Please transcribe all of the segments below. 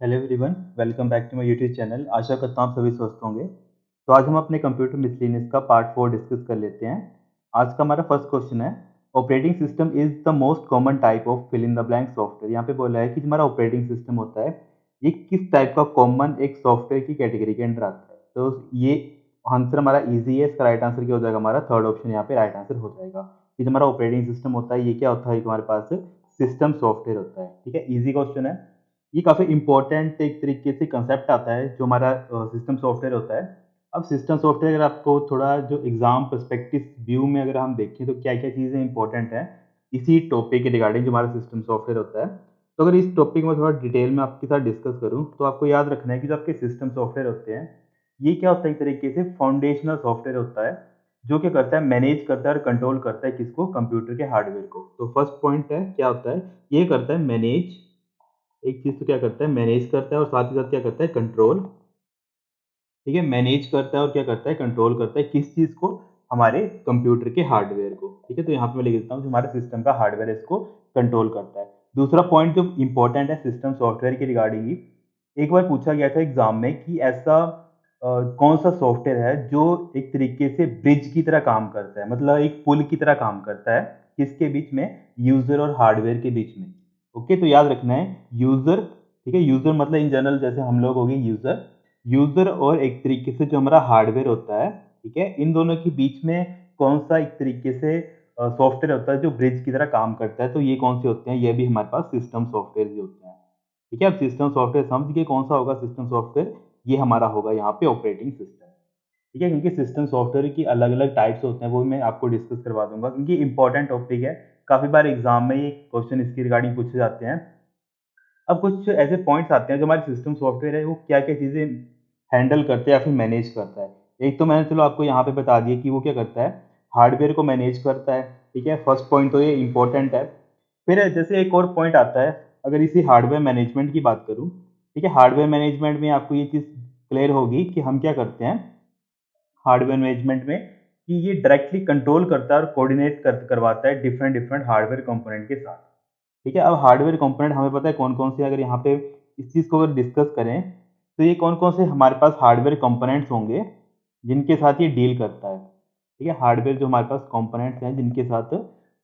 Hello everyone, welcome back to my YouTube channel. आशा करता हूँ आप सभी स्वस्थ होंगे। तो आज हम अपने कंप्यूटर मिसलिनियस का पार्ट 4 डिस्कस कर लेते हैं। आज का हमारा फर्स्ट क्वेश्चन है, operating system is the most common type of fill in the blank software. यहाँ पे बोला है कि हमारा ऑपरेटिंग सिस्टम होता है, ये किस टाइप का कॉमन एक सॉफ्टवेयर की कैटेगरी के अंडर आता है। तो ये आंसर हमारा ईजी है, इसका राइट आंसर क्या हो जाएगा, हमारा थर्ड ऑप्शन यहाँ पे राइट आंसर हो जाएगा। कि जो हमारा ऑपरेटिंग सिस्टम होता है ये क्या होता है, हमारे पास सिस्टम सॉफ्टवेयर होता है। ठीक है, ईजी क्वेश्चन है। ये काफ़ी इंपॉर्टेंट एक तरीके से कंसेप्ट आता है जो हमारा सिस्टम सॉफ्टवेयर होता है। अब सिस्टम सॉफ्टवेयर अगर आपको थोड़ा जो एग्जाम पर्सपेक्टिव व्यू में अगर हम देखें तो क्या क्या चीज़ें इंपॉर्टेंट हैं इसी टॉपिक के रिगार्डिंग जो हमारा सिस्टम सॉफ्टवेयर होता है। तो अगर इस टॉपिक में थोड़ा डिटेल में आपके साथ डिस्कस करूँ तो आपको याद रखना है कि जो आपके सिस्टम सॉफ्टवेयर होते हैं ये क्या होता है, एक तरीके से फाउंडेशनल सॉफ्टवेयर होता है जो क्या करता है, मैनेज करता है और कंट्रोल करता है किसको, कंप्यूटर के हार्डवेयर को। तो फर्स्ट पॉइंट है क्या होता है, ये करता है मैनेज। एक चीज तो क्या करता है, मैनेज करता है और साथ ही साथ क्या करता है, कंट्रोल। ठीक है, मैनेज करता है और क्या करता है, कंट्रोल करता है किस चीज को, हमारे कंप्यूटर के हार्डवेयर को। ठीक है, तो यहाँ पे मैं लिख देता हूँ जो हमारे सिस्टम का हार्डवेयर है इसको कंट्रोल करता है। दूसरा पॉइंट जो इंपॉर्टेंट है सिस्टम सॉफ्टवेयर के रिगार्डिंग ही, एक बार पूछा गया था एग्जाम में कि ऐसा कौन सा सॉफ्टवेयर है जो एक तरीके से ब्रिज की तरह काम करता है, मतलब एक पुल की तरह काम करता है किसके बीच में, यूजर और हार्डवेयर के बीच में। ओके, तो याद रखना है यूजर। ठीक है, यूजर मतलब इन जनरल जैसे हम लोग हो गए यूजर, यूजर और एक तरीके से जो हमारा हार्डवेयर होता है। ठीक है, इन दोनों के बीच में कौन सा एक तरीके से सॉफ्टवेयर होता है जो ब्रिज की तरह काम करता है, तो ये कौन से होते हैं, ये भी हमारे पास सिस्टम सॉफ्टवेयर ही होते हैं। ठीक है, अब सिस्टम सॉफ्टवेयर समझ गए कौन सा होगा सिस्टम सॉफ्टवेयर, ये हमारा होगा यहाँ पे ऑपरेटिंग सिस्टम। ठीक है, क्योंकि सिस्टम सॉफ्टवेयर की अलग अलग टाइप्स होते हैं वो मैं आपको डिस्कस करवा दूंगा क्योंकि इंपॉर्टेंट टॉपिक है। काफी बार एग्जाम में ये क्वेश्चन इसके रिगार्डिंग पूछे जाते हैं। अब कुछ ऐसे पॉइंट्स आते हैं जो हमारे सिस्टम सॉफ्टवेयर है वो क्या क्या चीजें हैंडल करते हैं या फिर मैनेज करता है। एक तो मैंने चलो आपको यहाँ पे बता दिया कि वो क्या करता है, हार्डवेयर को मैनेज करता है। ठीक है, फर्स्ट पॉइंट तो ये इंपॉर्टेंट है। फिर जैसे एक और पॉइंट आता है, अगर इसी हार्डवेयर मैनेजमेंट की बात करूँ, ठीक है, हार्डवेयर मैनेजमेंट में आपको ये चीज़ क्लियर होगी कि हम क्या करते हैं हार्डवेयर मैनेजमेंट में, कि ये डायरेक्टली कंट्रोल करता है और कोऑर्डिनेट करवाता है डिफरेंट डिफरेंट हार्डवेयर कंपोनेंट के साथ। ठीक है, अब हार्डवेयर कंपोनेंट हमें पता है कौन कौन से, अगर यहाँ पे इस चीज़ को अगर डिस्कस करें तो ये कौन कौन से हमारे पास हार्डवेयर कंपोनेंट्स होंगे जिनके साथ ये डील करता है। ठीक है, हार्डवेयर जो हमारे पास कंपोनेंट्स हैं जिनके साथ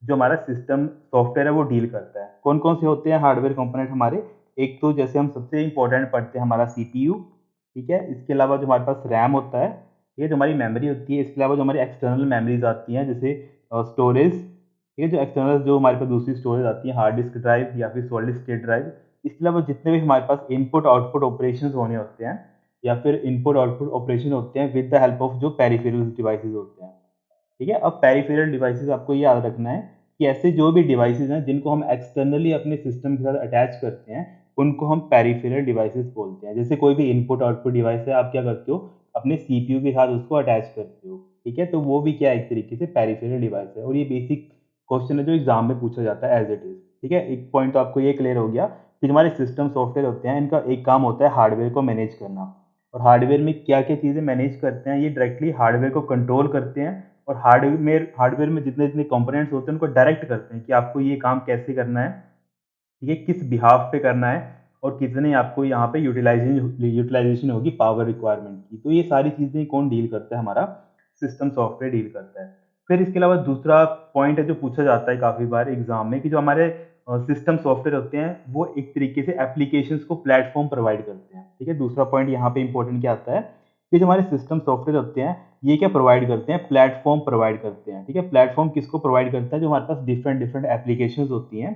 जो हमारा सिस्टम सॉफ्टवेयर है वो डील करता है, कौन कौन से होते हैं हार्डवेयर कंपोनेंट हमारे। एक तो जैसे हम सबसे इंपॉर्टेंट पढ़ते हैं हमारा सीपीयू। ठीक है, इसके अलावा जो हमारे पास रैम होता है, ये जो हमारी मेमोरी होती है, इसके अलावा जो हमारी एक्सटर्नल मेमोरीज आती हैं जैसे स्टोरेज। ठीक है, जो एक्सटर्नल जो हमारे पास दूसरी स्टोरेज आती है, हार्ड डिस्क ड्राइव या फिर सॉलिड स्टेट ड्राइव। इसके अलावा जितने भी हमारे पास इनपुट आउटपुट ऑपरेशन होने होते हैं या फिर इनपुट आउटपुट ऑपरेशन होते हैं विद द हेल्प ऑफ जो पेरिफेरल डिवाइसेस होते हैं। ठीक है, अब पेरिफेरल डिवाइसेस आपको ये याद रखना है कि ऐसे जो भी डिवाइसेस हैं जिनको हम एक्सटर्नली अपने सिस्टम के साथ अटैच करते हैं उनको हम पेरिफेरल डिवाइसेस बोलते हैं। जैसे कोई भी इनपुट आउटपुट डिवाइस है, आप क्या करते हो, अपने सीपीयू के साथ उसको अटैच करते हो। ठीक है, तो वो भी क्या एक तरीके से पेरिफेरल डिवाइस है और ये बेसिक क्वेश्चन है जो एग्जाम में पूछा जाता है एज इट इज। ठीक है, एक पॉइंट तो आपको ये क्लियर हो गया कि हमारे सिस्टम सॉफ्टवेयर होते हैं इनका एक काम होता है हार्डवेयर को मैनेज करना। और हार्डवेयर में क्या क्या चीजें मैनेज करते हैं, ये डायरेक्टली हार्डवेयर को कंट्रोल करते हैं और हार्डवेयर में जितने जितने कंपोनेंट्स होते हैं उनको डायरेक्ट करते हैं कि आपको ये काम कैसे करना है, ये किस बिहाफ पे करना है और कितने आपको यहाँ पे यूटिलाइजेशन होगी पावर रिक्वायरमेंट की। तो ये सारी चीजें कौन डील करता है, हमारा सिस्टम सॉफ्टवेयर डील करता है। फिर इसके अलावा दूसरा पॉइंट है जो पूछा जाता है काफी बार एग्जाम में, कि जो हमारे सिस्टम सॉफ्टवेयर होते हैं वो एक तरीके से एप्लीकेशंस को प्लेटफॉर्म प्रोवाइड करते हैं। ठीक है, दूसरा पॉइंट यहाँ पे इंपॉर्टेंट क्या आता है कि जो हमारे सिस्टम सॉफ्टवेयर होते हैं ये क्या प्रोवाइड करते हैं, प्लेटफॉर्म प्रोवाइड करते हैं। ठीक है, प्लेटफॉर्म किसको प्रोवाइड करता है, जो हमारे पास डिफरेंट डिफरेंट एप्लीकेशंस होती हैं।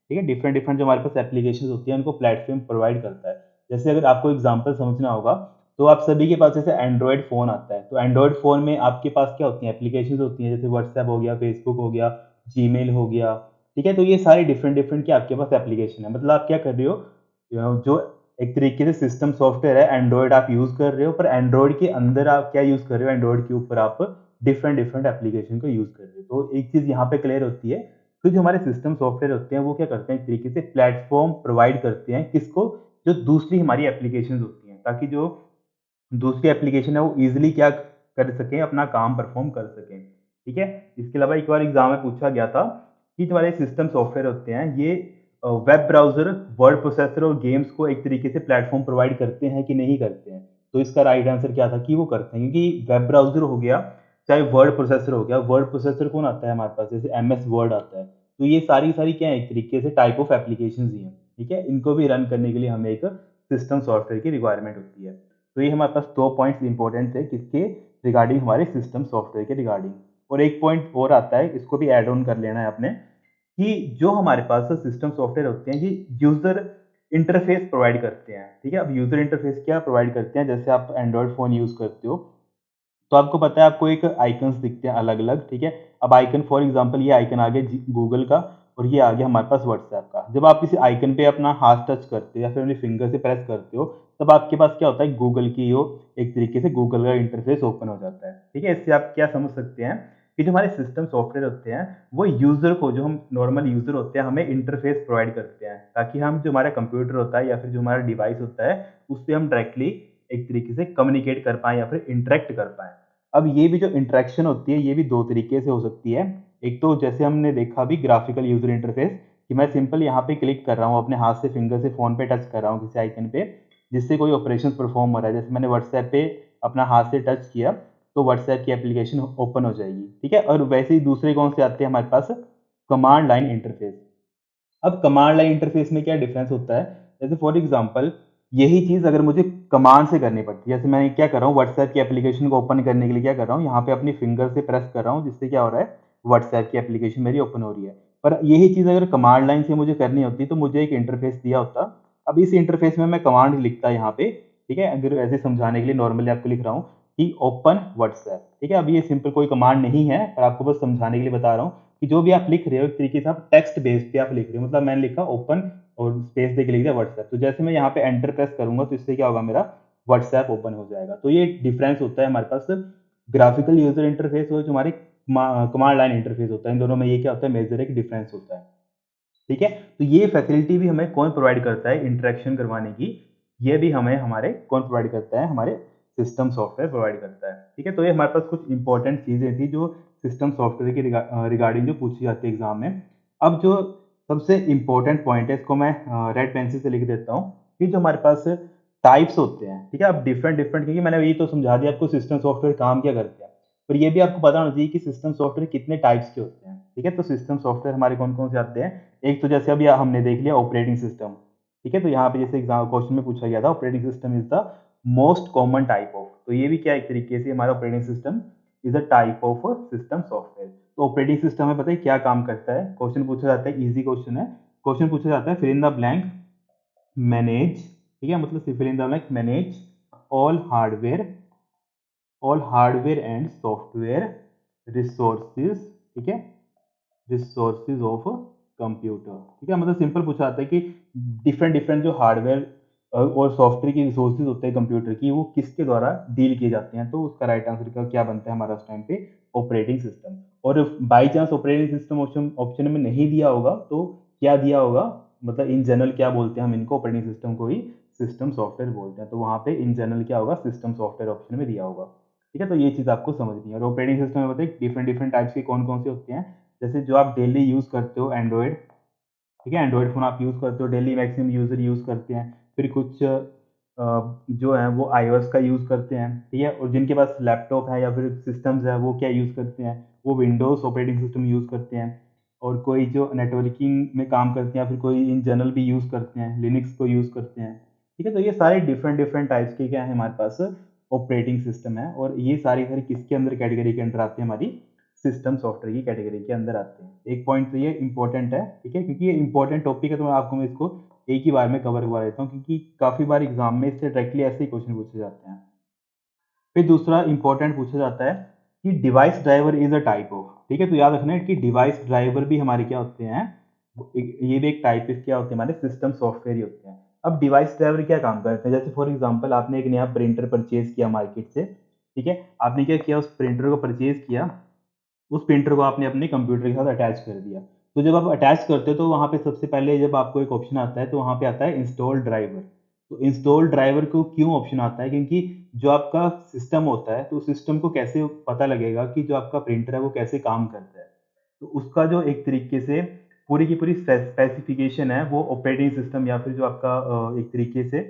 ठीक है, डिफरेंट डिफरेंट जो हमारे पास एप्लीकेशन होती है उनको प्लेटफॉर्म प्रोवाइड करता है। जैसे अगर आपको एग्जांपल समझना होगा तो आप सभी के पास जैसे एंड्रॉयड फोन आता है, तो एंड्रॉयड फोन में आपके पास क्या होती हैं, एप्लीकेशन होती हैं जैसे व्हाट्सएप हो गया, फेसबुक हो गया, जीमेल हो गया। ठीक है, तो ये सारे डिफरेंट डिफरेंट के आपके पास एप्लीकेशन है, मतलब आप क्या कर रहे हो, जो एक तरीके से सिस्टम सॉफ्टवेयर है एंड्रॉयड आप यूज कर रहे हो, पर एंड्रॉयड के अंदर आप क्या यूज कर रहे हो, एंड्रॉयड के ऊपर आप डिफरेंट डिफरेंट एप्लीकेशन को यूज कर रहे हो। तो एक चीज यहाँ पे क्लियर होती है, तो जो हमारे सिस्टम सॉफ्टवेयर होते हैं वो क्या करते हैं, एक तरीके से प्लेटफॉर्म प्रोवाइड करते हैं किसको, जो दूसरी हमारी एप्लीकेशंस होती हैं, ताकि जो दूसरी एप्लीकेशन है वो इजीली क्या कर सकें, अपना काम परफॉर्म कर सकें। ठीक है, इसके अलावा एक बार एग्जाम में पूछा गया था कि जो हमारे सिस्टम सॉफ्टवेयर होते हैं ये वेब ब्राउज़र, वर्ड प्रोसेसर और गेम्स को एक तरीके से प्लेटफ़ॉर्म प्रोवाइड करते हैं कि नहीं करते हैं? तो इसका राइट आंसर क्या था कि वो करते हैं, क्योंकि वेब ब्राउज़र हो गया, चाहे वर्ड प्रोसेसर हो गया, वर्ड प्रोसेसर कौन आता है हमारे पास? जैसे एमएस वर्ड आता है। तो ये सारी क्या है? एक तरीके से टाइप ऑफ एप्लीकेशंस ही हैं, ठीक है? इनको भी रन करने के लिए हमें एक सिस्टम सॉफ्टवेयर की रिक्वायरमेंट होती है। तो ये हमारे पास 2 पॉइंट्स इंपॉर्टेंट थे किसके रिगार्डिंग? हमारे सिस्टम सॉफ्टवेयर के रिगार्डिंग। और एक पॉइंट और आता है, इसको भी ऐड ऑन कर लेना है आपने, कि जो हमारे पास सिस्टम सॉफ्टवेयर होते हैं, ये यूज़र इंटरफ़ेस प्रोवाइड करते हैं, ठीक है? अब यूज़र इंटरफ़ेस क्या प्रोवाइड करते हैं? जैसे आप एंड्रॉयड फ़ोन यूज़ करते हो, तो आपको पता है आपको एक आइकन्स दिखते हैं अलग-अलग, ठीक है? अब आइकन फॉर एग्ज़ाम्पल ये आइकन आ गया जी गूगल का और ये आ गया हमारे पास व्हाट्सऐप का। जब आप किसी आइकन पे अपना हाथ टच करते हो या फिर अपनी फिंगर से प्रेस करते हो, तब आपके पास क्या होता है? गूगल की वो एक तरीके से गूगल का इंटरफ़ेस ओपन हो जाता है, ठीक है? इससे आप क्या समझ सकते हैं कि जो हमारे सिस्टम सॉफ्टवेयर होते हैं, वो यूज़र को, जो हम नॉर्मल यूज़र होते हैं, हमें इंटरफ़ेस प्रोवाइड करते हैं, ताकि हम जो हमारा कंप्यूटर होता है या फिर जो हमारा डिवाइस होता है, उससे हम डायरेक्टली एक तरीके से कम्युनिकेट कर पाएँ या फिर इंटरैक्ट कर पाएँ। अब ये भी जो इंटरेक्शन होती है, ये भी 2 तरीके से हो सकती है। एक तो जैसे हमने देखा अभी ग्राफिकल यूज़र इंटरफ़ेस, कि मैं सिंपल यहाँ पे क्लिक कर रहा हूँ, अपने हाथ से फिंगर से फ़ोन पे टच कर रहा हूँ किसी आइकन पे, जिससे कोई ऑपरेशंस परफ़ॉर्म हो रहा है। जैसे मैंने व्हाट्सऐप पे अपना हाथ से टच किया, तो व्हाट्सऐप की एप्लीकेशन ओपन हो जाएगी, ठीक है? और वैसे ही दूसरे कौन से आते हैं हमारे पास? Command line interface. अब कमांड लाइन इंटरफ़ेस में क्या डिफ़रेंस होता है? जैसे फॉर एग्ज़ाम्पल यही चीज़ अगर मुझे कमांड से करनी पड़ती है, जैसे मैं क्या कर रहा हूँ, व्हाट्सऐप की एप्लीकेशन को ओपन करने के लिए क्या कर रहा हूँ, यहाँ पे अपनी फिंगर से प्रेस कर रहा हूँ, जिससे क्या हो रहा है, व्हाट्सऐप की एप्लीकेशन मेरी ओपन हो रही है। पर यही चीज़ अगर कमांड लाइन से मुझे करनी होती तो मुझे एक इंटरफ़ेस दिया होता। अब इस इंटरफ़ेस में मैं कमांड लिखता यहाँ पे, ठीक है? अगर ऐसे समझाने के लिए नॉर्मली आपको लिख रहा हूँ कि ओपन व्हाट्सऐप, ठीक है? अब ये सिंपल कोई कमांड नहीं है, पर आपको बस समझाने के लिए बता रहा हूँ कि जो भी आप लिख रहे हो, एक तरीके से आप टेक्स्ट बेस पे आप लिख रहे हो। मतलब मैंने लिखा ओपन और स्पेस देके लिख दिया व्हाट्सएप। तो जैसे मैं यहाँ पे एंटर प्रेस करूँगा, तो इससे क्या होगा, मेरा व्हाट्सएप ओपन हो जाएगा। तो ये डिफरेंस होता है हमारे पास ग्राफिकल यूज़र इंटरफेस और जो हमारे कमांड लाइन इंटरफेस होता है। इन दोनों में ये क्या होता है, मेजर एक डिफरेंस होता है। ठीक है? तो ये फैसिलिटी भी हमें कौन प्रोवाइड करता है इंटरेक्शन करवाने की? ये भी हमें हमारे कौन प्रोवाइड करता है? हमारे सिस्टम सॉफ्टवेयर प्रोवाइड करता है। ठीक है? तो ये हमारे पास कुछ इंपॉर्टेंट चीज़ें थी जो सिस्टम सॉफ्टवेयर के रिगार्डिंग जो पूछी जाती है एग्ज़ाम में। अब जो सबसे इम्पोर्टेंट पॉइंट है, इसको मैं रेड पेंसिल से लिख देता हूँ कि जो हमारे पास टाइप्स होते हैं, ठीक है? अब डिफरेंट डिफरेंट, क्योंकि मैंने ये तो समझा दिया आपको सिस्टम सॉफ्टवेयर काम क्या करते हैं। पर ये भी आपको पता होना चाहिए कि सिस्टम सॉफ्टवेयर कितने टाइप्स के होते हैं। ठीक है? तो सिस्टम सॉफ्टवेयर हमारे कौन-कौन से आते हैं? एक तो जैसे अभी हमने देख लिया ऑपरेटिंग सिस्टम, ठीक है? तो यहाँ पे जैसे एग्ज़ाम क्वेश्चन में पूछा गया था, operating system is the most common type of, तो ये भी क्या एक तरीके से हमारा operating system is a type of system software. तो ऑपरेटिंग सिस्टम में पता है क्या काम करता है? क्वेश्चन पूछा जाता है, ईज़ी क्वेश्चन है। क्वेश्चन पूछा जाता है fill in the blank manage, ठीक है? मतलब fill in the blank manage all hardware and software resources, ठीक है? रिसोर्सेज ऑफ कंप्यूटर, ठीक है? मतलब सिंपल पूछा जाता है कि डिफरेंट डिफरेंट जो हार्डवेयर और सॉफ्टवेयर की रिसोर्सेज होते हैं कंप्यूटर की, वो किसके द्वारा डील किए जाते हैं? तो उसका राइट आंसर का क्या बनता है हमारा उस टाइम पे? Operating system. और by chance operating system option option में नहीं दिया होगा, तो क्या दिया होगा? मतलब इन जनरल क्या बोलते हैं हम इनको? ऑपरेटिंग सिस्टम को ही सिस्टम सॉफ्टवेयर बोलते हैं। तो वहाँ पे इन जनरल क्या होगा? सिस्टम सॉफ्टवेयर ऑप्शन में दिया होगा। ठीक है? तो ये चीज़ आपको समझनी है। और ऑपरेटिंग सिस्टम में बताइए डिफरेंट डिफरेंट टाइप्स के कौन कौन से होते हैं? जैसे जो आप डेली यूज़ करते हो एंड्रॉयड, ठीक है? एंड्रॉयड फ़ोन आप यूज़ करते हो, डेली मैक्सिमम यूज़र यूज़ करते हैं। फिर कुछ जो हैं वो आईओएस का यूज़ करते हैं, ठीक है? और जिनके पास लैपटॉप है या फिर सिस्टम्स है, वो क्या यूज़ करते हैं? वो विंडोज़ ऑपरेटिंग सिस्टम यूज़ करते हैं। और कोई जो नेटवर्किंग में काम करते हैं या फिर कोई इन जनरल भी यूज़ करते हैं, लिनक्स को यूज़ करते हैं। ठीक है? तो ये सारे डिफरेंट डिफरेंट टाइप्स के क्या है हमारे पास ऑपरेटिंग सिस्टम है, और ये सारी किसके अंदर कैटेगरी के अंदर आते हैं? हमारी सिस्टम सॉफ्टवेयर की कैटेगरी के अंदर आते हैं। एक पॉइंट तो ये इम्पोर्टेंट है, ठीक है? क्योंकि ये इम्पोर्टेंट टॉपिक है, तो मैं इसको एक ही बार में कवर करवा देता हूँ, क्योंकि काफ़ी बार एग्ज़ाम में इससे डायरेक्टली ऐसे ही क्वेश्चन पूछे जाते हैं। फिर दूसरा इम्पोर्टेंट पूछा जाता है कि device driver is a type of, ठीक है? तो याद रखना है कि डिवाइस ड्राइवर भी हमारे क्या होते हैं? ये भी एक टाइप क्या होते हैं? हमारे सिस्टम सॉफ्टवेयर ही होते हैं। अब डिवाइस ड्राइवर क्या काम करते हैं? जैसे फॉर एग्ज़ाम्पल आपने एक नया प्रिंटर परचेज़ किया मार्केट से, ठीक है? आपने क्या किया, उस प्रिंटर को परचेज़ किया, उस प्रिंटर को आपने अपने कंप्यूटर के साथ अटैच कर दिया। तो जब आप अटैच करते हो, तो वहाँ पे सबसे पहले जब आपको एक ऑप्शन आता है, तो वहाँ पे आता है इंस्टॉल ड्राइवर। तो इंस्टॉल ड्राइवर को क्यों ऑप्शन आता है? क्योंकि जो आपका सिस्टम होता है, तो सिस्टम को कैसे पता लगेगा कि जो आपका प्रिंटर है वो कैसे काम करता है? तो उसका जो एक तरीके से पूरी की पूरी स्पेसिफिकेशन है वो ऑपरेटिंग सिस्टम या फिर जो आपका एक तरीके से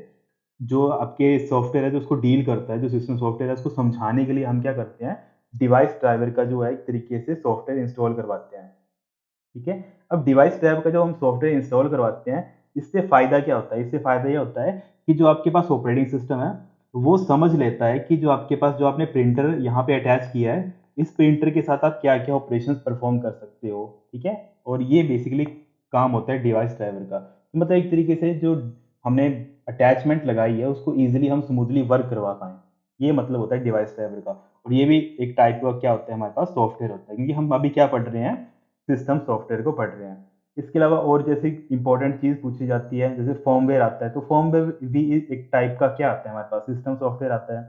जो आपके सॉफ्टवेयर है जो उसको डील करता है, जो सिस्टम सॉफ्टवेयर है उसको समझाने के लिए हम क्या करते हैं, डिवाइस ड्राइवर का जो है एक तरीके से सॉफ्टवेयर इंस्टॉल करवाते हैं। ठीक है? अब डिवाइस टैब का जो हम सॉफ्टवेयर इंस्टॉल करवाते हैं, इससे फ़ायदा क्या होता है? इससे फ़ायदा ये होता है कि जो आपके पास ऑपरेटिंग सिस्टम है, वो समझ लेता है कि जो आपके पास जो आपने प्रिंटर यहाँ पे अटैच किया है, इस प्रिंटर के साथ आप क्या-क्या ऑपरेशंस परफ़ॉर्म कर सकते हो, ठीक है? और ये बेसिकली काम होता है डिवाइस ड्राइवर का। तो मतलब एक तरीके से जो हमने अटैचमेंट लगाई है, उसको ईज़िली हम स्मूथली वर्क करवा पाएँ। ये मतलब होता है डिवाइस ड्राइवर का। और ये भी एक टाइप का क्या होता है हमारे पास सॉफ्टवेयर होता है, क्योंकि हम अभी क्या पढ़ रहे हैं? सिस्टम सॉफ्टवेयर को पढ़ रहे हैं। इसके अलावा और जैसे इम्पोर्टेंट चीज़ पूछी जाती है, जैसे फर्मवेयर आता है, तो फर्मवेयर भी एक टाइप का क्या आता है हमारे पास सिस्टम सॉफ्टवेयर आता है,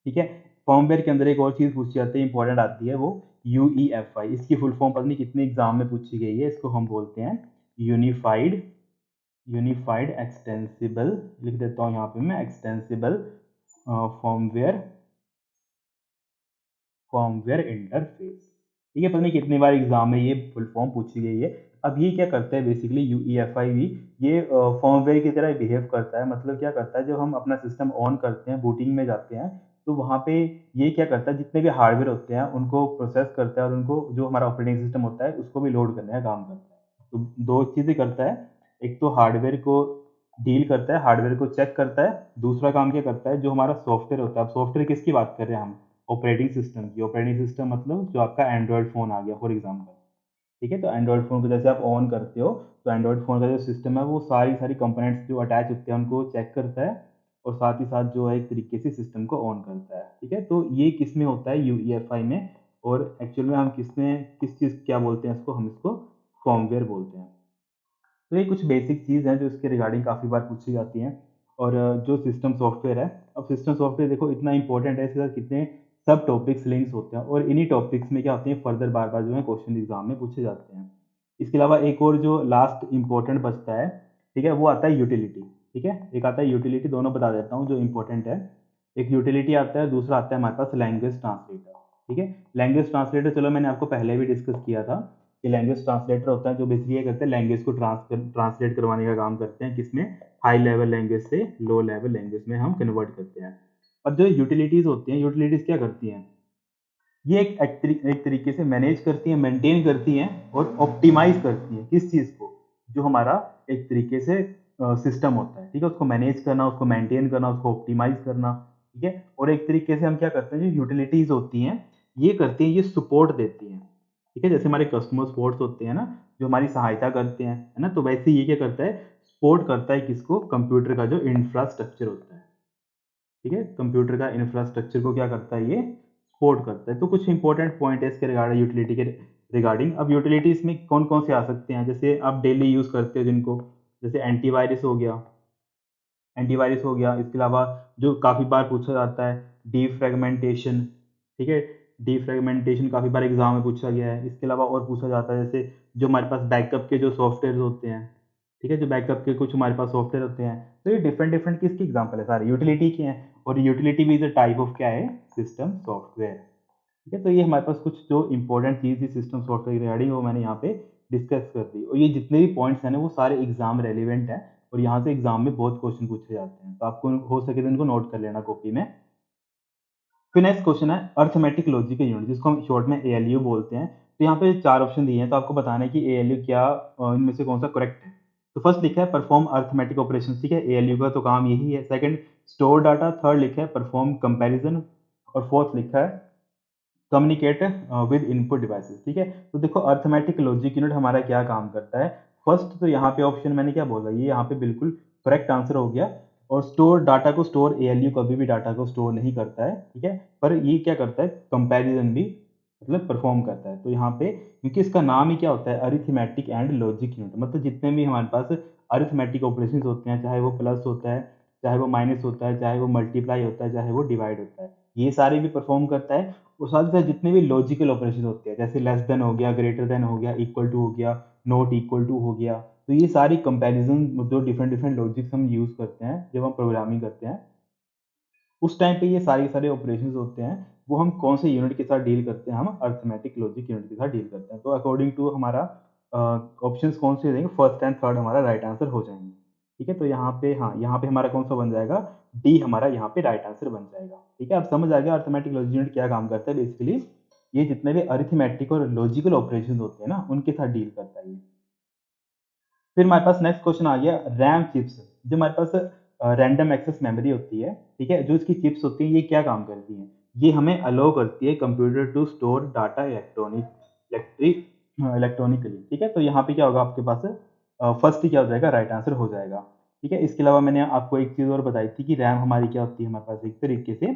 ठीक है? फर्मवेयर के अंदर एक और चीज़ पूछी जाती है, इम्पोर्टेंट आती है वो यूईएफआई। इसकी फुल फॉर्म पता नहीं कितने एग्ज़ाम में पूछी गई है, इसको हम बोलते हैं यूनिफाइड यूनिफाइड एक्सटेंसिबल, लिख देता हूँ यहाँ पे मैं एक्सटेंसिबल फर्मवेयर फर्मवेयर इंटरफेस। ठीक है, पता नहीं कितनी बार एग्जाम में ये फुल फॉर्म पूछी गई है। अब ये क्या करता है बेसिकली यूईएफआई भी, ये फर्मवेयर की तरह बिहेव करता है। मतलब क्या करता है, जब हम अपना सिस्टम ऑन करते हैं, बूटिंग में जाते हैं, तो वहाँ पे ये क्या करता है, जितने भी हार्डवेयर होते हैं उनको प्रोसेस करता है और उनको जो हमारा ऑपरेटिंग सिस्टम होता है उसको भी लोड करने का काम करता है। तो दो चीज़ें करता है, एक तो हार्डवेयर को डील करता है, हार्डवेयर को चेक करता है। दूसरा काम क्या करता है, जो हमारा सॉफ्टवेयर होता है, अब सॉफ्टवेयर किसकी बात कर रहे हैं हम? ऑपरेटिंग सिस्टम की। ऑपरेटिंग सिस्टम मतलब जो आपका एंड्रॉयड फ़ोन आ गया फॉर एग्जांपल, ठीक है? तो एंड्रॉयड फ़ोन को जैसे आप ऑन करते हो, तो एंड्रॉयड फ़ोन का जो सिस्टम है वो सारी कंपोनेंट्स जो अटैच होते हैं उनको चेक करता है और साथ ही साथ जो है एक तरीके से सिस्टम को ऑन करता है, ठीक है? तो ये किस में होता है? यूईएफआई में। और एक्चुअल में हम किस चीज़ क्या बोलते हैं इसको? हम इसको फर्मवेयर बोलते हैं। तो ये कुछ बेसिक चीज़ हैं जो इसके रिगार्डिंग काफ़ी बार पूछी जाती हैं। और जो सिस्टम सॉफ्टवेयर है, अब सिस्टम सॉफ्टवेयर देखो इतना इंपॉर्टेंट है, इसके साथ कितने सब टॉपिक्स लिंक्स होते हैं और इन्हीं टॉपिक्स में क्या होते हैं, फर्दर बार बार जो है क्वेश्चन एग्जाम में पूछे जाते हैं। इसके अलावा एक और जो लास्ट इंपॉर्टेंट बचता है, ठीक है, वो आता है यूटिलिटी। ठीक है, एक आता है यूटिलिटी, दोनों बता देता हूँ जो इंपॉर्टेंट है। एक यूटिलिटी आता है, दूसरा आता है हमारे पास लैंग्वेज ट्रांसलेटर। ठीक है, लैंग्वेज ट्रांसलेटर चलो मैंने आपको पहले भी डिस्कस किया था कि लैंग्वेज ट्रांसलेटर होता है जो बेसिकली क्या करते हैं, लैंग्वेज को ट्रांसलेट करवाने का काम करते हैं, किसमें? हाई लेवल लैंग्वेज से लो लेवल लैंग्वेज में हम कन्वर्ट करते हैं। और जो यूटिलिटीज होती हैं, यूटिलिटीज क्या करती हैं? ये एक तरीके से मैनेज करती हैं, मेंटेन करती हैं और ऑप्टिमाइज करती हैं किस चीज़ को? जो हमारा एक तरीके से सिस्टम होता है, ठीक है? उसको मैनेज करना, उसको मेंटेन करना, उसको ऑप्टिमाइज करना, ठीक है? और एक तरीके से हम क्या करते हैं, जो यूटिलिटीज होती हैं, ये करती हैं, ये सपोर्ट देती हैं, ठीक है? जैसे हमारे कस्टमर सपोर्ट्स होते हैं ना, जो हमारी सहायता करते हैं, है ना? तो वैसे ये क्या करता है, सपोर्ट करता है किसको? कंप्यूटर का जो इंफ्रास्ट्रक्चर होता है, ठीक है? कंप्यूटर का इंफ्रास्ट्रक्चर को क्या करता है, ये सपोर्ट करता है। तो कुछ इंपॉर्टेंट पॉइंट है इसके रिगार्डिंग, यूटिलिटी के रिगार्डिंग। अब यूटिलिटीज में कौन कौन से आ सकते हैं, जैसे आप डेली यूज करते हो जिनको, जैसे एंटीवायरस हो गया, एंटीवायरस हो गया। इसके अलावा जो काफ़ी बार पूछा जाता है, डीफ्रैगमेंटेशन, ठीक है? डीफ्रैगमेंटेशन काफ़ी बार एग्जाम में पूछा गया है। इसके अलावा और पूछा जाता है, जैसे जो हमारे पास बैकअप के जो सॉफ्टवेयर होते हैं, ठीक है? जो बैकअप के कुछ हमारे पास सॉफ्टवेयर होते हैं, तो ये डिफरेंट डिफरेंट किसके एग्जाम्पल है? सारे यूटिलिटी के हैं। और यूटिलिटी भी इज अ टाइप ऑफ क्या है? System software. ठीक है, तो ये हमारे पास कुछ जो इंपॉर्टेंट चीज़ थी सिस्टम सॉफ्टवेयर रिगार्डिंग, वो मैंने यहाँ पे डिस्कस कर दी। और ये जितने भी पॉइंट्स हैं ना, वो सारे एग्जाम रेलिवेंट हैं और यहाँ से एग्जाम में बहुत क्वेश्चन पूछे जाते हैं, तो आपको हो सके तो इनको नोट कर लेना कॉपी में। फिर नेक्स्ट क्वेश्चन है अर्थमेटिक लॉजिकल यूनिट, जिसको हम शॉर्ट में एएलयू बोलते हैं। तो यहाँ पे चार ऑप्शन दिए हैं, तो आपको बताना है कि एएलयू क्या, इनमें से कौन सा करेक्ट है। तो फर्स्ट लिखा है परफॉर्म अर्थमेटिक ऑपरेशन, ठीक है? एएलयू का तो काम यही है। Second, store data. थर्ड लिखा है परफॉर्म कंपैरिजन। और फोर्थ लिखा है कम्युनिकेट विद इनपुट डिवाइसेस। ठीक है, तो देखो अर्थमेटिक लॉजिक यूनिट हमारा क्या काम करता है। फर्स्ट तो यहाँ पे ऑप्शन मैंने क्या बोला, ये यहाँ पे बिल्कुल करेक्ट आंसर हो गया। और स्टोर डाटा को, स्टोर एएलयू कभी भी डाटा को स्टोर नहीं करता है, ठीक है? पर ये क्या करता है, कंपैरिजन भी मतलब परफॉर्म करता है। तो यहाँ पे क्योंकि इसका नाम ही क्या होता है, अरिथमेटिक एंड लॉजिक यूनिट, मतलब जितने भी हमारे पास अरिथमेटिक ऑपरेशन होते हैं, चाहे वो प्लस होता है, चाहे वो माइनस होता है, चाहे वो मल्टीप्लाई होता है, चाहे वो डिवाइड होता है, ये सारे भी परफॉर्म करता है। और साथ ही साथ जितने भी लॉजिकल ऑपरेशन होते हैं, जैसे लेस देन हो गया, ग्रेटर देन हो गया, इक्वल टू हो गया, नॉट इक्वल टू हो गया, तो ये सारी कंपैरिजन जो डिफरेंट डिफरेंट लॉजिक्स हम यूज करते हैं जब हम प्रोग्रामिंग करते हैं, उस टाइम पे ये सारे सारे ऑपरेशंस होते हैं, वो हम कौन से यूनिट के साथ डील करते हैं, हम अर्थमेटिक लॉजिक यूनिट के साथ डील करते हैं। तो अकॉर्डिंग टू हमारा ऑप्शंस कौन से देंगे, फर्स्ट एंड थर्ड हमारा राइट आंसर हो जाएंगे। ठीक है, तो यहाँ पे हाँ, यहाँ पे हमारा कौन सा बन जाएगा, डी हमारा यहाँ पे राइट आंसर बन जाएगा। ठीक है, अब समझ आ गया अर्थमेटिक लॉजिक यूनिट क्या काम करता है। बेसिकली ये जितने भी अरिथमेटिक और लॉजिकल ऑपरेशन होते हैं ना, उनके साथ डील करता है ये। फिर हमारे पास नेक्स्ट क्वेश्चन आ गया, रैम चिप्स। जो हमारे पास रैंडम एक्सेस मेमोरी होती है, ठीक है, जो इसकी चिप्स होती हैं, ये क्या काम करती हैं, ये हमें अलाउ करती है computer to store data electronically. ठीक है, तो यहाँ पे क्या होगा आपके पास, फर्स्ट ही क्या हो जाएगा, राइट आंसर हो जाएगा। ठीक है, इसके अलावा मैंने आपको एक चीज़ और बताई थी कि रैम हमारी क्या होती है, हमारे पास एक तरीके से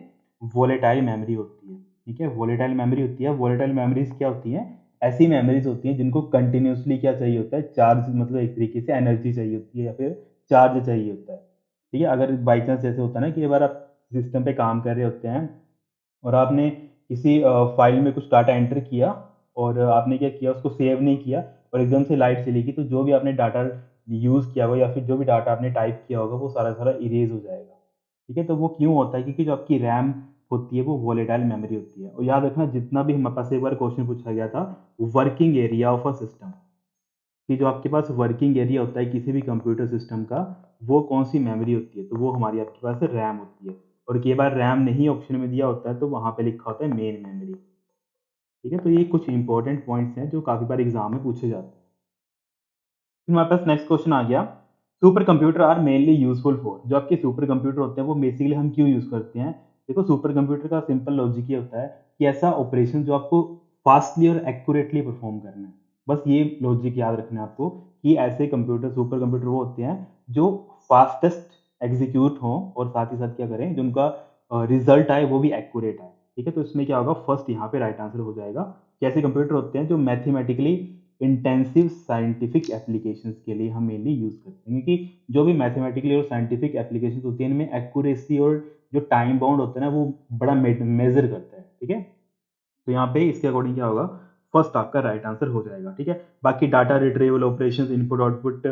वोलेटाइल मेमोरी होती है। ठीक है, वोलेटाइल मेमोरी होती है। वोलेटाइल मेमोरीज क्या होती हैं, ऐसी मेमोरीज होती हैं जिनको कंटिन्यूसली क्या चाहिए होता है, चार्ज, मतलब एक तरीके से एनर्जी चाहिए होती है या फिर चार्ज चाहिए होता है। ठीक है, अगर बाई चांस जैसे होता है ना कि एक बार आप सिस्टम पे काम कर रहे होते हैं और आपने किसी फाइल में कुछ डाटा एंटर किया और आपने क्या किया, उसको सेव नहीं किया और एकदम से लाइट चली गई, तो जो भी आपने डाटा यूज़ किया होगा या फिर जो भी डाटा आपने टाइप किया होगा वो सारा सारा इरेज हो जाएगा। ठीक है, तो वो क्यों होता है, क्योंकि जो आपकी रैम होती है वो वोलेटाइल मेमोरी होती है। और याद रखना, जितना भी हमारे पास एक बार क्वेश्चन पूछा गया था, working area of a system, कि जो आपके पास वर्किंग एरिया होता है किसी भी कंप्यूटर सिस्टम का, वो कौन सी मेमोरी होती है, तो वो हमारी आपके पास रैम होती है। और कई बार रैम नहीं ऑप्शन में दिया होता है तो वहाँ पे लिखा होता है मेन मेमोरी। ठीक है, तो ये कुछ इंपॉर्टेंट पॉइंट्स हैं जो काफ़ी बार एग्जाम में पूछे जाते हैं। फिर हमारे पास नेक्स्ट क्वेश्चन आ गया, super computer are mainly useful for. जो आपके सुपर कंप्यूटर होते हैं वो बेसिकली हम क्यों यूज़ करते हैं। देखो, सुपर कंप्यूटर का सिंपल लॉजिक ये होता है कि ऐसा ऑपरेशन जो आपको फास्टली और एक्यूरेटली परफॉर्म करना है। बस ये लॉजिक याद रखना है आपको, कि ऐसे कंप्यूटर, सुपर कंप्यूटर वो होते हैं जो फास्टेस्ट एग्जीक्यूट हों और साथ ही साथ क्या करें, जो उनका रिजल्ट आए वो भी एक्यूरेट आए। ठीक है, तो इसमें क्या होगा, फर्स्ट यहाँ पे राइट आंसर हो जाएगा। कैसे कंप्यूटर होते हैं जो मैथमेटिकली इंटेंसिव साइंटिफिक एप्लीकेशंस के लिए हम मेनली यूज़ करते हैं, क्योंकि जो भी मैथमेटिकली और साइंटिफिक एप्लीकेशंस होती हैं इनमें एक्यूरेसी और जो टाइम बाउंड होता है ना वो बड़ा मेजर करता है। ठीक है, तो यहाँ पे इसके अकॉर्डिंग क्या होगा, फर्स्ट आपका राइट आंसर हो जाएगा। ठीक है, बाकी data retrieval operation, input output,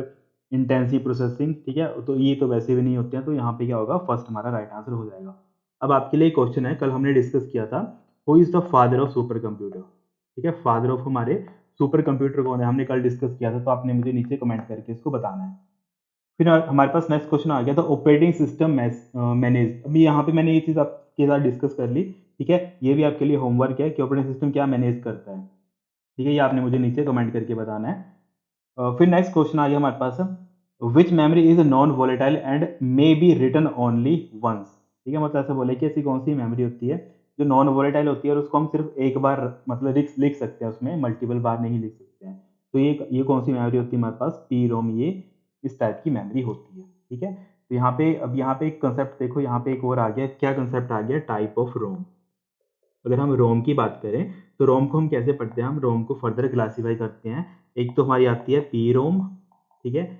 intensive processing, ठीक है, तो ये तो वैसे भी नहीं होते हैं, तो यहाँ पे क्या होगा, फर्स्ट हमारा राइट आंसर हो जाएगा। अब आपके लिए क्वेश्चन है, कल हमने डिस्कस किया था, who is the father of super computer. ठीक है, फादर ऑफ हमारे सुपर कंप्यूटर कौन है, हमने कल डिस्कस किया था, तो आपने मुझे नीचे कमेंट करके इसको बताना है। फिर हमारे पास नेक्स्ट क्वेश्चन आ गया था, ऑपरेटिंग सिस्टम मैनेज। अभी यहाँ पे मैंने ये चीज़ आपके साथ डिस्कस कर ली। ठीक है, ये भी आपके लिए होमवर्क है कि ऑपरेटिंग सिस्टम क्या मैनेज करता है। ठीक है, ये आपने मुझे नीचे कमेंट करके बताना है। फिर नेक्स्ट क्वेश्चन आ गया हमारे पास, which memory is non volatile and may be written only once. ठीक है, मतलब ऐसा बोले कि ऐसी कौन सी मेमोरी होती है जो नॉन वोलेटाइल होती है और उसको हम सिर्फ एक बार मतलब लिख लिख सकते हैं, उसमें मल्टीपल बार नहीं लिख सकते हैं। तो ये कौन सी मेमोरी होती है हमारे पास, पी रोम, ये इस टाइप की मेमोरी होती है। ठीक है, तो यहाँ पे अब यहाँ पे एक कंसेप्ट देखो, यहाँ पे एक और आ गया, क्या कंसेप्ट आ गया, टाइप ऑफ रोम। अगर हम रोम की बात करें तो रोम को हम कैसे पढ़ते हैं, हम रोम को फर्दर क्लासीफाई करते हैं। एक तो हमारी आती है पी रोम। ठीक है,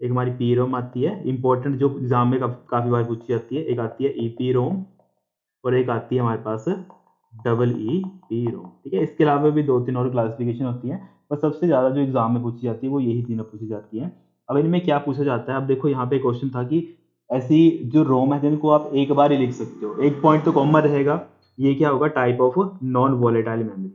एक हमारी पी रोम आती है, इंपॉर्टेंट जो एग्जाम में काफी बार पूछी जाती है। एक आती है ईपी रोम और एक आती है हमारे पास डबल ई पी रोम। ठीक है, इसके अलावा भी दो तीन और क्लासिफिकेशन होती है, पर सबसे ज्यादा जो एग्जाम में पूछी जाती है वो यही तीनों पूछी जाती है। अब इनमें क्या पूछा जाता है, अब देखो यहाँ पे क्वेश्चन था कि ऐसी जो रोम है जिनको आप एक बार ही लिख सकते हो, एक पॉइंट तो कॉमन रहेगा, ये क्या होगा, type of non volatile memory.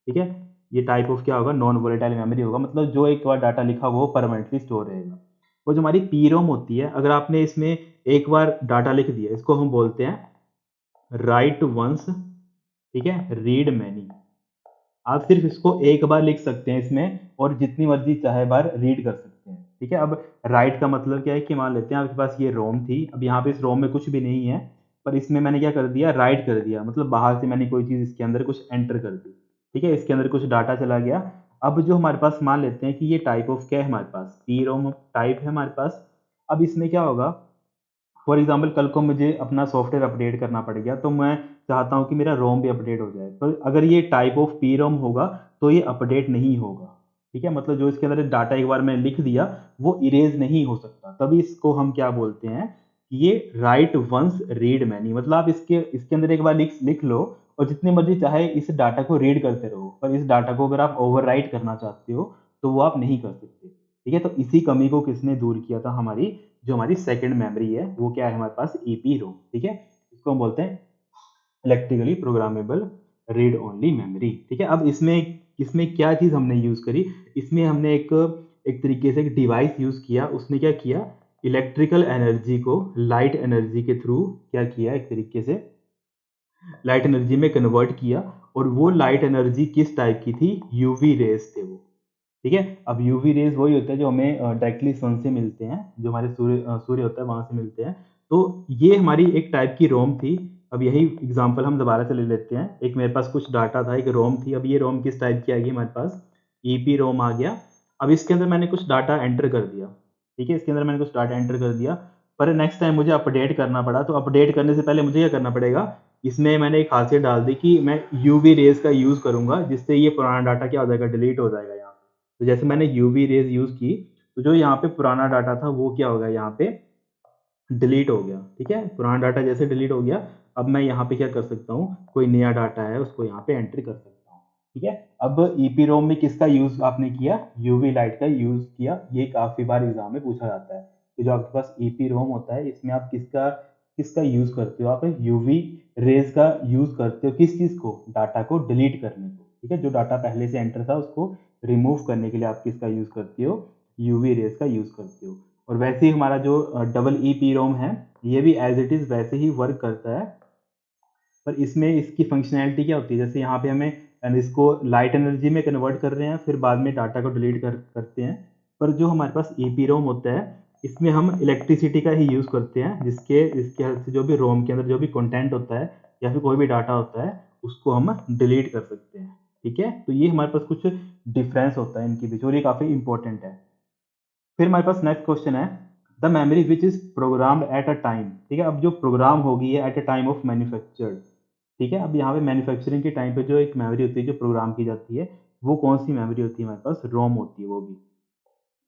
ठीक है, ये टाइप ऑफ क्या होगा, नॉन वोलेटाइल मेमोरी होगा, मतलब जो एक बार डाटा लिखा हुआ वो परमानेंटली स्टोर रहेगा। वो जो हमारी पी रोम होती है, अगर आपने इसमें एक बार डाटा लिख दिया, इसको हम बोलते हैं राइट वंस, ठीक है, रीड मैनी। आप सिर्फ इसको एक बार लिख सकते हैं इसमें और जितनी मर्जी चाहे बार रीड कर सकते हैं। ठीक है, अब राइट का मतलब क्या है कि मान लेते हैं आपके पास ये रोम थी, अब यहाँ पे इस रोम में कुछ भी नहीं है, पर इसमें मैंने क्या कर दिया, राइट कर दिया, मतलब बाहर से मैंने कोई चीज़ इसके अंदर कुछ एंटर कर दी। ठीक है, इसके अंदर कुछ डाटा चला गया। अब जो हमारे पास मान लेते हैं कि ये टाइप ऑफ क्या है हमारे पास, पी रोम टाइप है हमारे पास। अब इसमें क्या होगा, फॉर एग्जाम्पल कल को मुझे अपना सॉफ्टवेयर अपडेट करना पड़ गया, तो मैं चाहता हूँ कि मेरा रोम भी अपडेट हो जाए, तो अगर ये टाइप ऑफ पी रोम होगा तो ये अपडेट नहीं होगा। ठीक है, मतलब जो इसके अंदर डाटा एक बार मैं लिख दिया वो इरेज नहीं हो सकता, तभी इसको हम क्या बोलते हैं कि ये राइट वंस रीड मैनी। मतलब आप इसके इसके अंदर एक बार लिख लिख लो और जितनी मर्जी चाहे इस डाटा को रीड करते रहो, पर इस डाटा को अगर आप ओवर करना चाहते हो तो वो आप नहीं कर सकते। ठीक है, तो इसी कमी को किसने दूर किया था, हमारी जो हमारी सेकंड मेमोरी है वो क्या है हमारे पास, ईपी रोम। ठीक है, इसको हम बोलते हैं electrically programmable read only memory. ठीक है, अब इसमें इसमें क्या चीज़ हमने यूज़ करी, इसमें हमने एक एक तरीके से एक डिवाइस यूज़ किया। उसने क्या किया, इलेक्ट्रिकल एनर्जी को लाइट एनर्जी के थ्रू क्या किया, एक तरीके से लाइट एनर्जी में कन्वर्ट किया। और वो लाइट एनर्जी किस टाइप की थी, यूवी रेज़ थे वो। ठीक है? अब यूवी रेज़ वही होता है जो हमें डायरेक्टली सन से मिलते हैं, जो हमारे सूर्य होता है वहाँ से मिलते हैं। तो ये हमारी एक टाइप की रोम थी। अब यही एग्ज़ाम्पल हम दोबारा से ले लेते हैं। एक मेरे पास कुछ डाटा था, एक रोम थी। अब ये रोम किस टाइप की आएगी हमारे पास, ईपीरोम आ गया। अब इसके अंदर मैंने कुछ डाटा एंटर कर दिया। ठीक है? इसके अंदर मैंने कुछ डाटा एंटर कर दिया, पर नेक्स्ट टाइम मुझे अपडेट करना पड़ा। तो अपडेट करने से पहले मुझे क्या करना पड़ेगा, इसमें मैंने एक खासियत डाल दी कि मैं यूवी रेज़ का यूज़ करूँगा, जिससे ये पुराना डाटा क्या हो जाएगा, डिलीट हो जाएगा यहाँ पे। तो जैसे मैंने यूवी रेज़ यूज़ की, तो जो यहाँ पे पुराना डाटा था वो क्या हो गया, यहाँ पे डिलीट हो गया। ठीक है? पुराना डाटा जैसे डिलीट हो गया, अब मैं यहाँ पे क्या कर सकता हूँ, कोई नया डाटा है उसको यहाँ पे एंटर कर सकता हूँ। ठीक है? अब ईपीरोम में किसका यूज़ आपने किया, यूवी लाइट का यूज़ किया। ये काफ़ी बार एग्ज़ाम में पूछा जाता है कि जो आपके पास ईपीरोम होता है, इसमें आप किसका किसका यूज़ करते हो, आप यूवी रेज़ का यूज़ करते हो किस चीज़ को, डाटा को डिलीट करने को। ठीक है? जो डाटा पहले से एंटर था उसको रिमूव करने के लिए आप किसका यूज़ करते हो, यूवी रेज़ का यूज़ करते हो। और वैसे ही हमारा जो डबल ई रोम है, ये भी एज इट इज़ वैसे ही वर्क करता है। पर इसमें इसकी फंक्शनैलिटी क्या होती है, जैसे यहाँ पे हमें इसको लाइट एनर्जी में कन्वर्ट कर रहे हैं, फिर बाद में डाटा को डिलीट करते हैं। पर जो हमारे पास ई रोम होता है, इसमें हम इलेक्ट्रिसिटी का ही यूज़ करते हैं, जिसके इसके हेल्प से जो भी रोम के अंदर जो भी कंटेंट होता है या फिर कोई भी डाटा होता है, उसको हम डिलीट कर सकते हैं। ठीक है? तो ये हमारे पास कुछ डिफरेंस होता है इनके बीच, और ये काफ़ी इंपॉर्टेंट है। फिर हमारे पास नेक्स्ट क्वेश्चन है, the memory which is programmed at a time. ठीक है? अब जो प्रोग्राम होगी है at a time of manufactured. ठीक है? अब यहाँ पे मैन्युफैक्चरिंग के टाइम पे जो एक मेमोरी होती है जो प्रोग्राम की जाती है, वो कौन सी मेमोरी होती है हमारे पास, रोम होती है वो भी।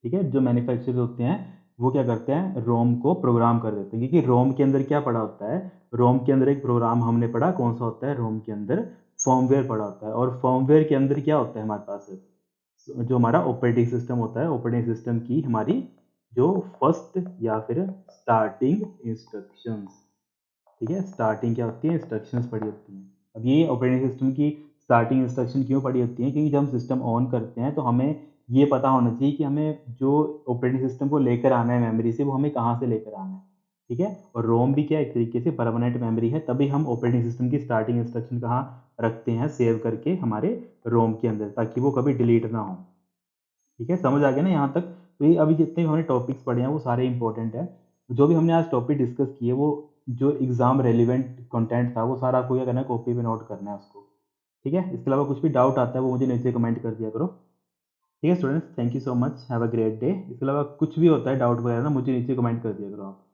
ठीक है? जो मैन्युफैक्चरर होते हैं वो क्या करते हैं, रोम को प्रोग्राम कर देते हैं, क्योंकि रोम के अंदर क्या पड़ा होता है, रोम के अंदर एक प्रोग्राम हमने पढ़ा, कौन सा होता है, रोम के अंदर फर्मवेयर पड़ा होता है। और फर्मवेयर के अंदर क्या होता है हमारे पास, जो हमारा ऑपरेटिंग सिस्टम होता है, ऑपरेटिंग सिस्टम की हमारी जो फर्स्ट या फिर स्टार्टिंग इंस्ट्रक्शंस। ठीक है? स्टार्टिंग क्या होती है, इंस्ट्रक्शंस पड़ी होती हैं। अब ये ऑपरेटिंग सिस्टम की स्टार्टिंग इंस्ट्रक्शन क्यों पड़ी होती हैं, क्योंकि जब हम सिस्टम ऑन करते हैं तो हमें ये पता होना चाहिए कि हमें जो ऑपरेटिंग सिस्टम को लेकर आना है मेमोरी से, वो हमें कहाँ से लेकर आना है। ठीक है? और रोम भी क्या एक तरीके से परमानेंट मेमोरी है, तभी हम ऑपरेटिंग सिस्टम की स्टार्टिंग इंस्ट्रक्शन कहाँ रखते हैं, सेव करके हमारे रोम के अंदर, ताकि वो कभी डिलीट ना हो। ठीक है? समझ आ गया ना यहाँ तक? तो ये अभी जितने भी हमने टॉपिक्स पढ़े हैं वो सारे इंपॉर्टेंट हैं। जो भी हमने आज टॉपिक डिस्कस किए, वो जो एग्ज़ाम रेलेवेंट कंटेंट था वो सारा आपको क्या करना है, कॉपी पे नोट करना है उसको। ठीक है? इसके अलावा कुछ भी डाउट आता है वो मुझे नीचे कमेंट कर दिया करो। ठीक है students, thank you so much, have a great day. इसके अलावा कुछ भी होता है डाउट वगैरह ना, मुझे नीचे कमेंट कर दिया करो आप।